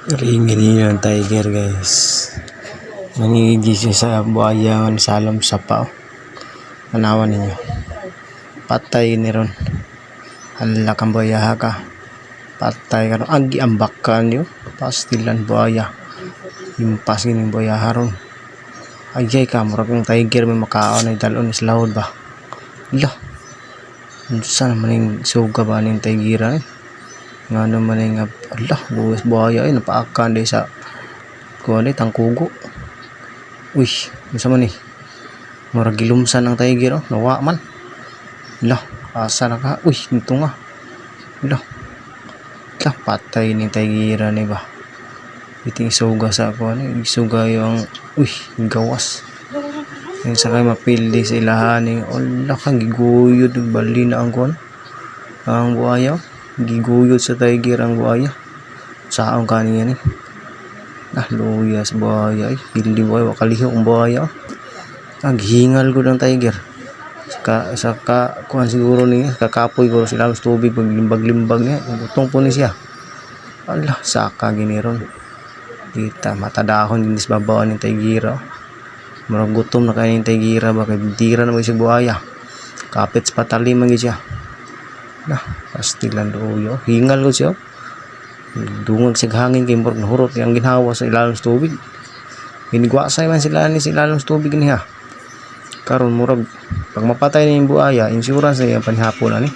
Ringin yung tiger guys. Nangingi siya sa buhaya ng salam sa pao. Manawan ninyo. Patay ni ron. Hala kang buhaya ka. Patay ka ron. Agi ang baka niyo. Pastilan buhaya. Impas yung buhaya haron. Ayay ka. Murag yung tiger may makaon ay dalon is laod ba. Hala. Saan naman yung suga ba ng tigira eh. Nga naman yung ala, buwis buhaya ay napaakan din sa kuwan tangkugo. Uy, masa man eh. Murag gilumsan ng tiger oh, nawa man. Ala, asa na ka? Uy, ito nga. Ala. Ala, patay ni tigira ni ba. Iting suga sa kuwan eh. Suga yung uy, gawas. Yung sakay mapildi sa ilahan eh. Ala kang giguyod bali na ang kuwan. Ang buhaya giguyod sa tiger ang buhaya. Saan kaniya ni? Luyas buhaya ay hindi buhaya wakaliho ang buhaya. Naghingal ko ng tiger. Saka kuan siguro ni kakapoy ko sila sa tubig pag limbag-limbag niya. Gutong po ni siya. Ala saka giniron. Kita matadahon din sa babaw ng tigira. Murag gutom na kay ng tigira ba kay dira na mo si buhaya. Kapit sa patalim man siya. Nah, pastilan doyo. Hingal ko siya. Dungag sa hangin kay murag nahurot yang ginhawa sa ilalom sa tubig. Ginigwasay man sila ni sa ilalom sa tubig niya. Karon murag pag mapatay na yung buhaya, insurance na yung panhapon ani.